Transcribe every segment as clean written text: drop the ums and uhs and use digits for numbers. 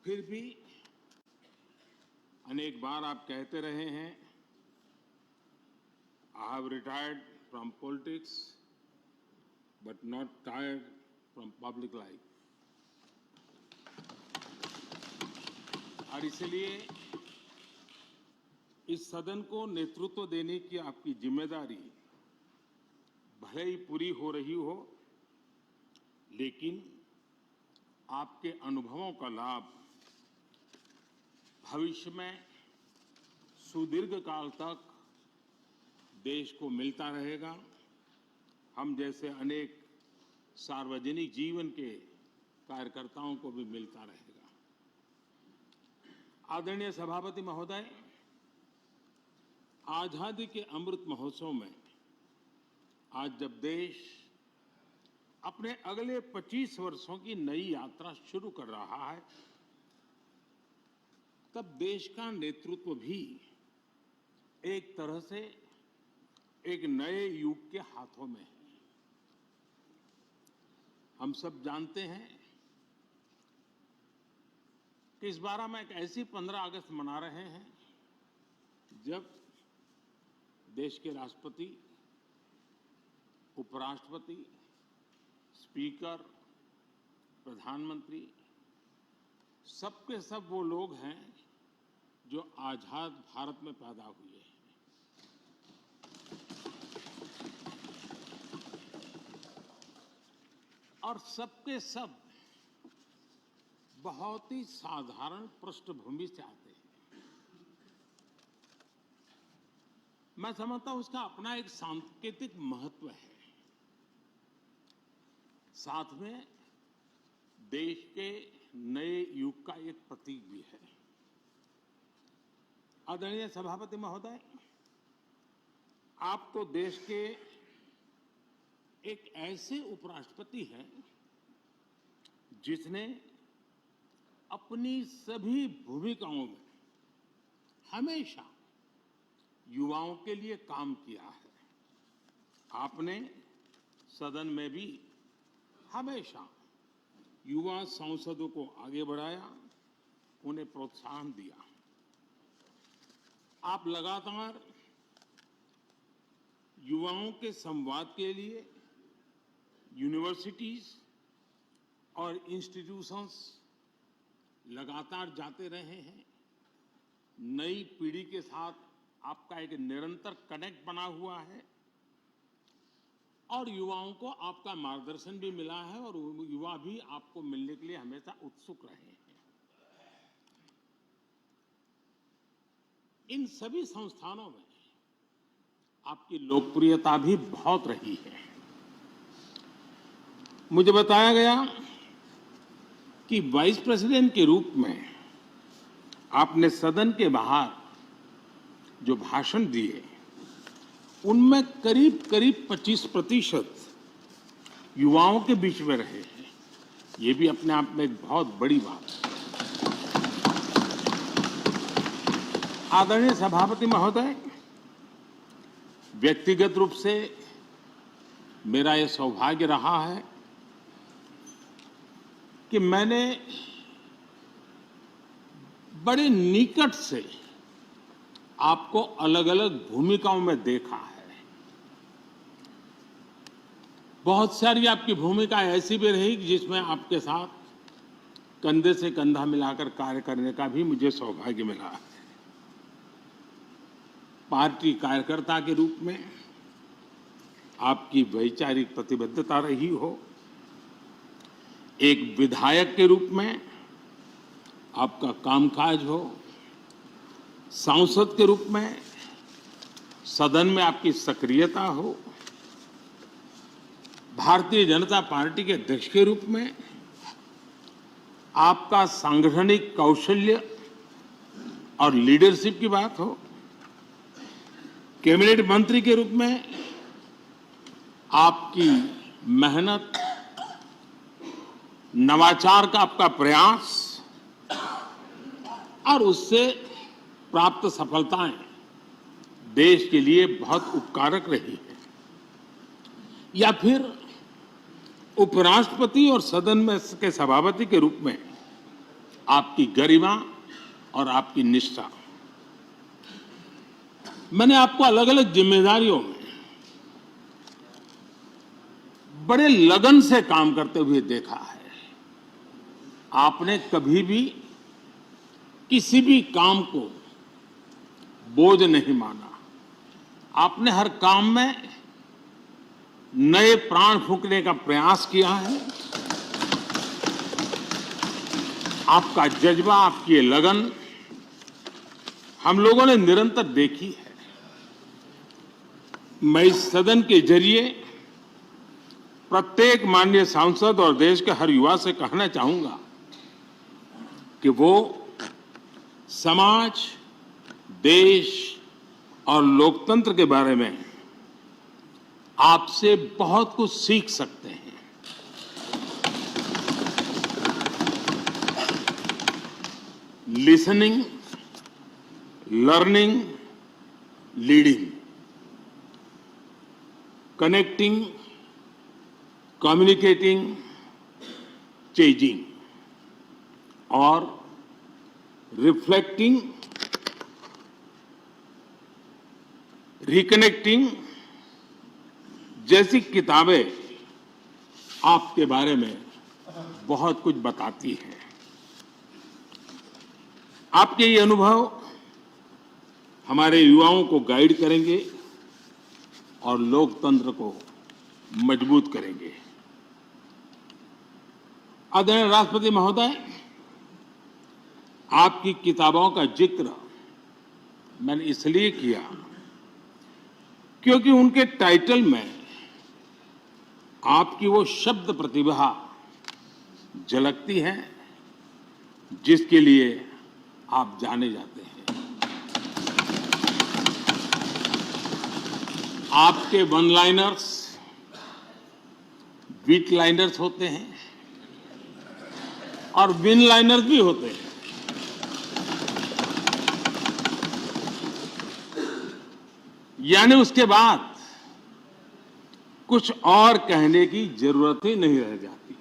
फिर भी अनेक बार आप कहते रहे हैं, I have retired from politics but not tired from public life. और इसलिए इस सदन को नेतृत्व देने की आपकी जिम्मेदारी भले ही पूरी हो रही हो, लेकिन आपके अनुभवों का लाभ भविष्य में सुदीर्घ काल तक देश को मिलता रहेगा। हम जैसे अनेक सार्वजनिक जीवन के कार्यकर्ताओं को भी मिलता रहेगा। आदरणीय सभापति महोदय, आजादी के अमृत महोत्सव में आज जब देश अपने अगले 25 वर्षों की नई यात्रा शुरू कर रहा है, तब देश का नेतृत्व भी एक तरह से एक नए युग के हाथों में है। हम सब जानते हैं कि इस बार हम एक ऐसी 15 अगस्त मना रहे हैं जब देश के राष्ट्रपति, उपराष्ट्रपति, स्पीकर, प्रधानमंत्री सबके सब वो लोग हैं जो आजाद भारत में पैदा हुए हैं। और सबके सब बहुत ही साधारण पृष्ठभूमि से आते हैं। मैं समझता हूं उसका अपना एक सांकेतिक महत्व है, साथ में देश के नए युग का एक प्रतीक भी है। आदरणीय सभापति महोदय, आप तो देश के एक ऐसे उपराष्ट्रपति हैं जिसने अपनी सभी भूमिकाओं में हमेशा युवाओं के लिए काम किया है। आपने सदन में भी हमेशा युवा सांसदों को आगे बढ़ाया, उन्हें प्रोत्साहन दिया। आप लगातार युवाओं के संवाद के लिए यूनिवर्सिटीज और इंस्टीट्यूशंस लगातार जाते रहे हैं। नई पीढ़ी के साथ आपका एक निरंतर कनेक्ट बना हुआ है और युवाओं को आपका मार्गदर्शन भी मिला है और युवा भी आपको मिलने के लिए हमेशा उत्सुक रहे हैं। इन सभी संस्थानों में आपकी लोकप्रियता भी बहुत रही है। मुझे बताया गया कि वाइस प्रेसिडेंट के रूप में आपने सदन के बाहर जो भाषण दिए, उनमें करीब करीब 25% युवाओं के बीच में रहे हैं। ये भी अपने आप में एक बहुत बड़ी बात है। आदरणीय सभापति महोदय, व्यक्तिगत रूप से मेरा यह सौभाग्य रहा है कि मैंने बड़े निकट से आपको अलग अलग भूमिकाओं में देखा है। बहुत सारी आपकी भूमिकाएं ऐसी भी रही जिसमें आपके साथ कंधे से कंधा मिलाकर कार्य करने का भी मुझे सौभाग्य मिला है। पार्टी कार्यकर्ता के रूप में आपकी वैचारिक प्रतिबद्धता रही हो, एक विधायक के रूप में आपका कामकाज हो, सांसद के रूप में सदन में आपकी सक्रियता हो, भारतीय जनता पार्टी के अध्यक्ष के रूप में आपका सांगठनिक कौशल्य और लीडरशिप की बात हो, कैबिनेट मंत्री के रूप में आपकी मेहनत, नवाचार का आपका प्रयास और उससे प्राप्त सफलताएं देश के लिए बहुत उपकारक रही है, या फिर उपराष्ट्रपति और सदन में के सभापति के रूप में आपकी गरिमा और आपकी निष्ठा। मैंने आपको अलग अलग जिम्मेदारियों में बड़े लगन से काम करते हुए देखा है। आपने कभी भी किसी भी काम को बोझ नहीं माना। आपने हर काम में नए प्राण फूंकने का प्रयास किया है। आपका जज्बा, आपकी ये लगन हम लोगों ने निरंतर देखी है। मैं इस सदन के जरिए प्रत्येक माननीय सांसद और देश के हर युवा से कहना चाहूंगा कि वो समाज, देश और लोकतंत्र के बारे में आपसे बहुत कुछ सीख सकते हैं। Listening, learning, leading, connecting, communicating, changing और रिफ्लेक्टिंग, रिकनेक्टिंग जैसी किताबें आपके बारे में बहुत कुछ बताती हैं। आपके ये अनुभव हमारे युवाओं को गाइड करेंगे और लोकतंत्र को मजबूत करेंगे। आदरणीय राष्ट्रपति महोदय, आपकी किताबों का जिक्र मैंने इसलिए किया क्योंकि उनके टाइटल में आपकी वो शब्द प्रतिभा झलकती है जिसके लिए आप जाने जाते हैं। आपके वन लाइनर्स, बीट लाइनर्स होते हैं और विन लाइनर्स भी होते हैं। यानी उसके बाद कुछ और कहने की जरूरत ही नहीं रह जाती।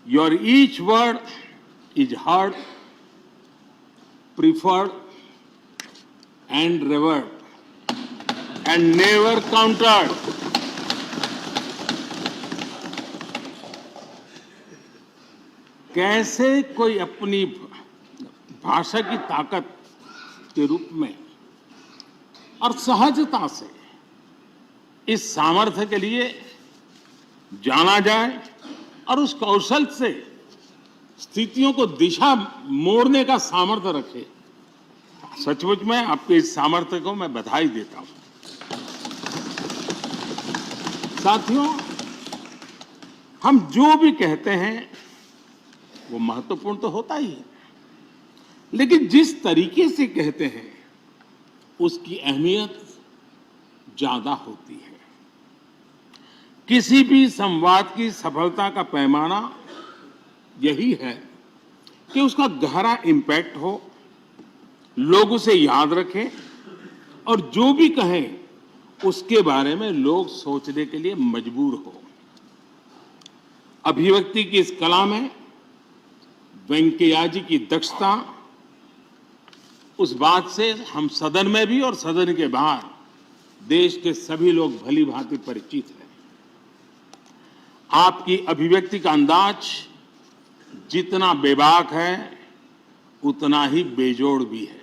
Your each word is heard, preferred and revered and never countered. कैसे कोई अपनी भाषा की ताकत के रूप में और सहजता से इस सामर्थ्य के लिए जाना जाए और उस कौशल से स्थितियों को दिशा मोड़ने का सामर्थ्य रखे। सचमुच में आपके इस सामर्थ्य को मैं बधाई देता हूं। साथियों, हम जो भी कहते हैं वो महत्वपूर्ण तो होता ही है, लेकिन जिस तरीके से कहते हैं उसकी अहमियत ज्यादा होती है। किसी भी संवाद की सफलता का पैमाना यही है कि उसका गहरा इम्पैक्ट हो, लोग उसे याद रखें और जो भी कहें उसके बारे में लोग सोचने के लिए मजबूर हो। अभिव्यक्ति की इस कला में वेंकैया जी की दक्षता, उस बात से हम सदन में भी और सदन के बाहर देश के सभी लोग भली भांति परिचित हैं। आपकी अभिव्यक्ति का अंदाज जितना बेबाक है उतना ही बेजोड़ भी है।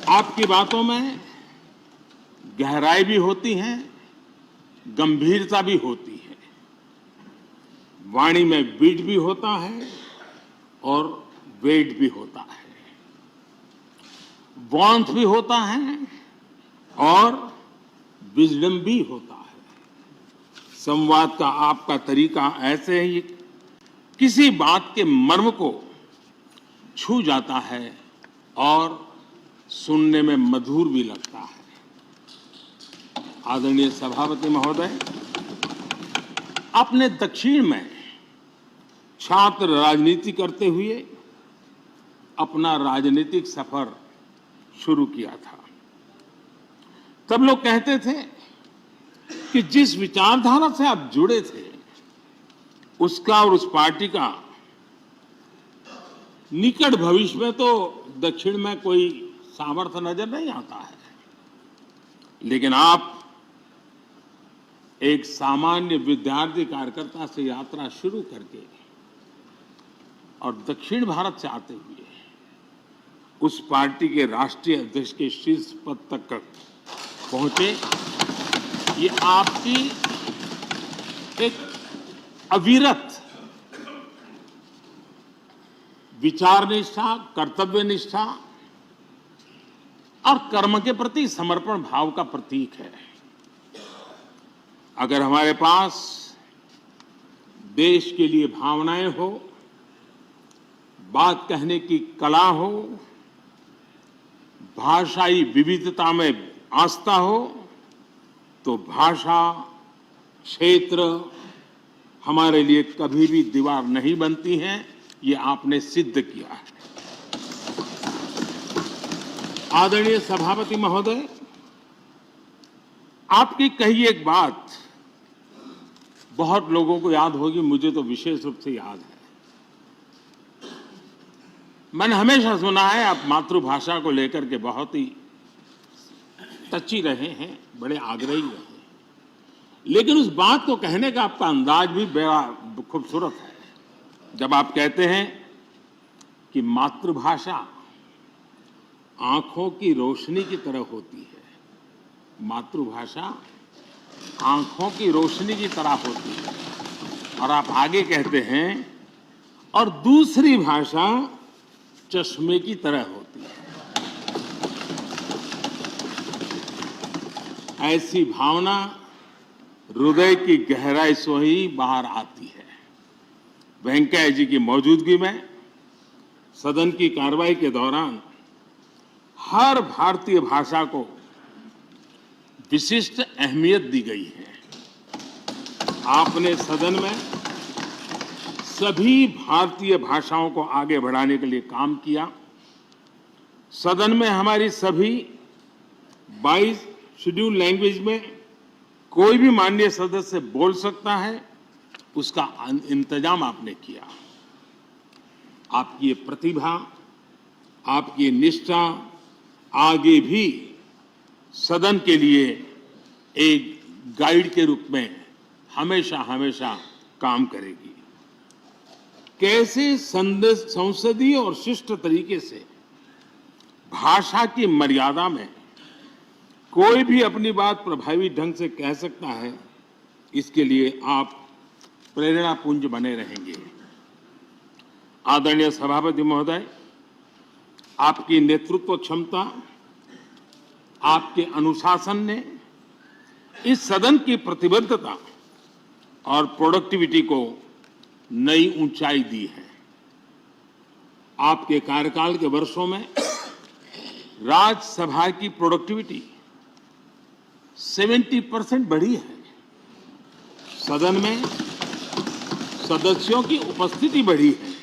आपकी बातों में गहराई भी होती है, गंभीरता भी होती है, वाणी में बीट भी होता है और वेट भी होता है, वार्मथ भी होता है और विजडम भी होता है। संवाद का आपका तरीका ऐसे ही किसी बात के मर्म को छू जाता है और सुनने में मधुर भी लगता है। आदरणीय सभापति महोदय, आपने दक्षिण में छात्र राजनीति करते हुए अपना राजनीतिक सफर शुरू किया था। तब लोग कहते थे कि जिस विचारधारा से आप जुड़े थे उसका और उस पार्टी का निकट भविष्य में तो दक्षिण में कोई सामर्थ्य नजर नहीं आता है, लेकिन आप एक सामान्य विद्यार्थी कार्यकर्ता से यात्रा शुरू करके और दक्षिण भारत से आते हुए उस पार्टी के राष्ट्रीय अध्यक्ष के शीर्ष पद तक पहुंचे। ये आपकी एक अविरत विचार निष्ठा, कर्तव्य निष्ठा और कर्म के प्रति समर्पण भाव का प्रतीक है। अगर हमारे पास देश के लिए भावनाएं हो, बात कहने की कला हो, भाषाई विविधता में आस्था हो, तो भाषा क्षेत्र हमारे लिए कभी भी दीवार नहीं बनती हैं। ये आपने सिद्ध किया है। आदरणीय सभापति महोदय, आपकी कही एक बात बहुत लोगों को याद होगी, मुझे तो विशेष रूप से याद है। मैंने हमेशा सुना है आप मातृभाषा को लेकर के बहुत ही टची रहे हैं, बड़े आग्रही रहे हैं, लेकिन उस बात को कहने का आपका अंदाज भी बड़ा खूबसूरत है। जब आप कहते हैं कि मातृभाषा आंखों की रोशनी की तरह होती है, मातृभाषा आंखों की रोशनी की तरह होती है, और आप आगे कहते हैं और दूसरी भाषा चश्मे की तरह होती है। ऐसी भावना हृदय की गहराई से ही बाहर आती है। वेंकैया जी की मौजूदगी में सदन की कार्रवाई के दौरान हर भारतीय भाषा को विशिष्ट अहमियत दी गई है। आपने सदन में सभी भारतीय भाषाओं को आगे बढ़ाने के लिए काम किया। सदन में हमारी सभी 22 शेड्यूल लैंग्वेज में कोई भी माननीय सदस्य बोल सकता है, उसका इंतजाम आपने किया। आपकी ये प्रतिभा, आपकी निष्ठा आगे भी सदन के लिए एक गाइड के रूप में हमेशा हमेशा काम करेगी। कैसे संसदीय और शिष्ट तरीके से भाषा की मर्यादा में कोई भी अपनी बात प्रभावी ढंग से कह सकता है, इसके लिए आप प्रेरणापुंज बने रहेंगे। आदरणीय सभापति महोदय, आपकी नेतृत्व क्षमता, आपके अनुशासन ने इस सदन की प्रतिबद्धता और प्रोडक्टिविटी को नई ऊंचाई दी है। आपके कार्यकाल के वर्षों में राज्यसभा की प्रोडक्टिविटी 70% बढ़ी है। सदन में सदस्यों की उपस्थिति बढ़ी है।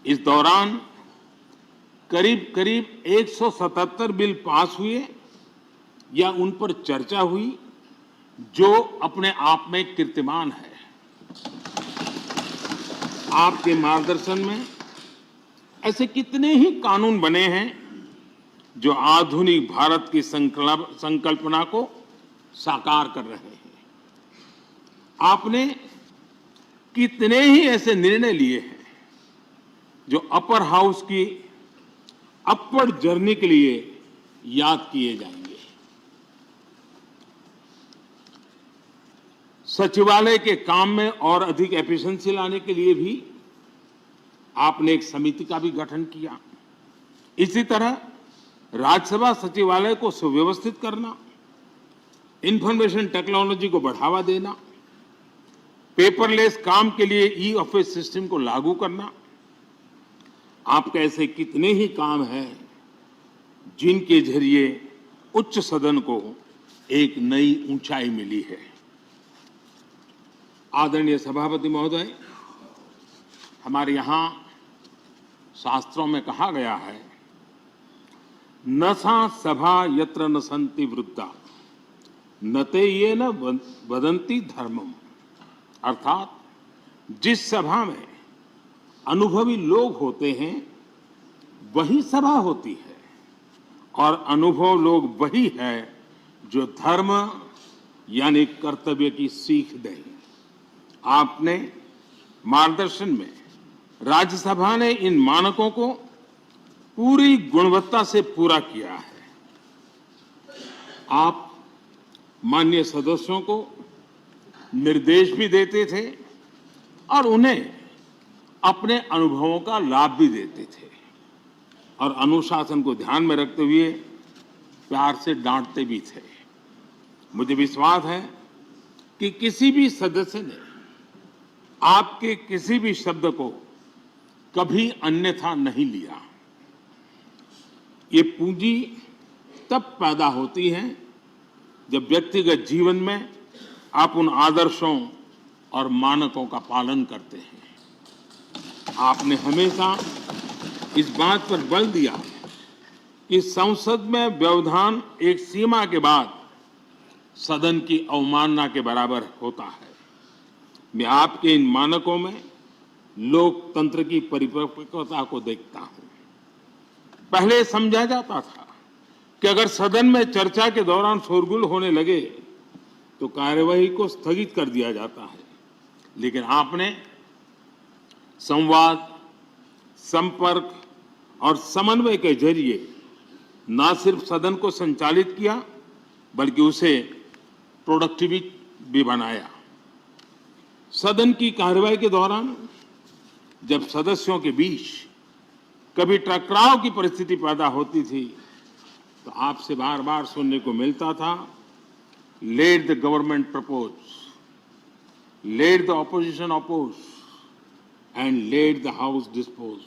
इस दौरान करीब करीब 177 बिल पास हुए या उन पर चर्चा हुई, जो अपने आप में कीर्तिमान है। आपके मार्गदर्शन में ऐसे कितने ही कानून बने हैं जो आधुनिक भारत की संकल्पना को साकार कर रहे हैं। आपने कितने ही ऐसे निर्णय लिए हैं जो अपर हाउस की अपवर्ड जर्नी के लिए याद किए जाएंगे। सचिवालय के काम में और अधिक एफिशिएंसी लाने के लिए भी आपने एक समिति का भी गठन किया। इसी तरह राज्यसभा सचिवालय को सुव्यवस्थित करना, इंफॉर्मेशन टेक्नोलॉजी को बढ़ावा देना, पेपरलेस काम के लिए ई ऑफिस सिस्टम को लागू करना, आपके ऐसे कितने ही काम हैं जिनके जरिए उच्च सदन को एक नई ऊंचाई मिली है। आदरणीय सभापति महोदय, हमारे यहाँ शास्त्रों में कहा गया है, न सा सभा यत्र न सन्ति वृद्धा न ते ये न वदन्ति धर्मम, अर्थात जिस सभा में अनुभवी लोग होते हैं वही सभा होती है और अनुभव लोग वही है जो धर्म यानी कर्तव्य की सीख दें। आपने मार्गदर्शन में राज्यसभा ने इन मानकों को पूरी गुणवत्ता से पूरा किया है। आप माननीय सदस्यों को निर्देश भी देते थे और उन्हें अपने अनुभवों का लाभ भी देते थे और अनुशासन को ध्यान में रखते हुए प्यार से डांटते भी थे। मुझे विश्वास है कि किसी भी सदस्य ने आपके किसी भी शब्द को कभी अन्यथा नहीं लिया। ये पूंजी तब पैदा होती है जब व्यक्तिगत जीवन में आप उन आदर्शों और मानकों का पालन करते हैं। आपने हमेशा इस बात पर बल दिया कि संसद में व्यवधान एक सीमा के बाद सदन की अवमानना के बराबर होता है। मैं आपके इन मानकों में लोकतंत्र की परिपक्वता को देखता हूं। पहले समझा जाता था कि अगर सदन में चर्चा के दौरान शोरगुल होने लगे तो कार्यवाही को स्थगित कर दिया जाता है, लेकिन आपने संवाद, संपर्क और समन्वय के जरिए न सिर्फ सदन को संचालित किया बल्कि उसे प्रोडक्टिव भी बनाया। सदन की कार्यवाही के दौरान जब सदस्यों के बीच कभी टकराव की परिस्थिति पैदा होती थी तो आपसे बार बार सुनने को मिलता था, let the government propose, let the opposition oppose and let the house dispose.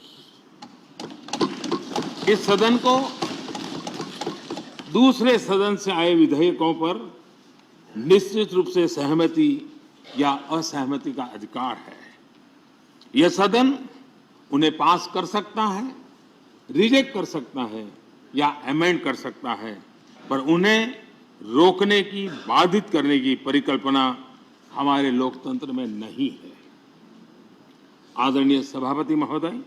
इस सदन को दूसरे सदन से आए विधेयकों पर निश्चित रूप से सहमति या असहमति का अधिकार है। यह सदन उन्हें पास कर सकता है, रिजेक्ट कर सकता है या अमेंड कर सकता है, पर उन्हें रोकने की, बाधित करने की परिकल्पना हमारे लोकतंत्र में नहीं है। आदरणीय सभापति महोदय,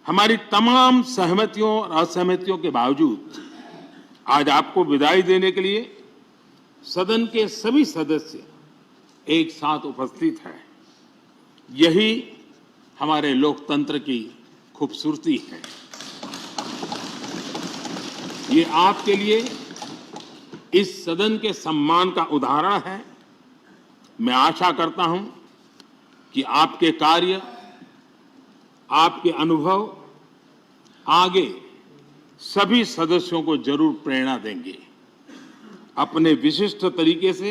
हमारी तमाम सहमतियों और असहमतियों के बावजूद आज आपको विदाई देने के लिए सदन के सभी सदस्य एक साथ उपस्थित हैं। यही हमारे लोकतंत्र की खूबसूरती है। ये आपके लिए इस सदन के सम्मान का उदाहरण है। मैं आशा करता हूं कि आपके कार्य, आपके अनुभव आगे सभी सदस्यों को जरूर प्रेरणा देंगे। अपने विशिष्ट तरीके से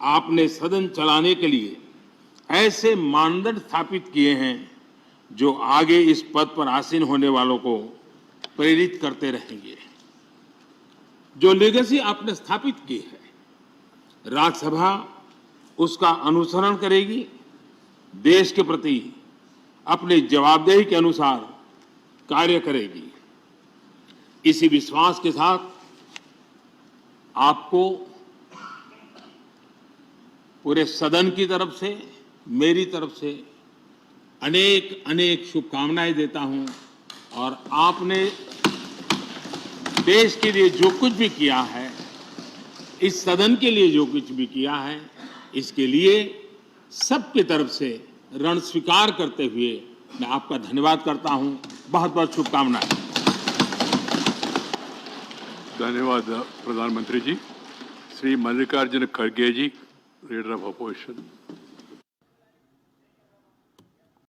आपने सदन चलाने के लिए ऐसे मानदंड स्थापित किए हैं जो आगे इस पद पर आसीन होने वालों को प्रेरित करते रहेंगे। जो लेगेसी आपने स्थापित की है, राज्यसभा उसका अनुसरण करेगी, देश के प्रति अपनी जवाबदेही के अनुसार कार्य करेगी। इसी विश्वास के साथ आपको पूरे सदन की तरफ से, मेरी तरफ से अनेक अनेक शुभकामनाएं देता हूं और आपने देश के लिए जो कुछ भी किया है, इस सदन के लिए जो कुछ भी किया है, इसके लिए सबकी तरफ से ऋण स्वीकार करते हुए मैं आपका धन्यवाद करता हूं। बहुत बहुत शुभकामनाएं। धन्यवाद प्रधानमंत्री जी। श्री मल्लिकार्जुन खड़गे जी, लीडर ऑफ अपोजिशन।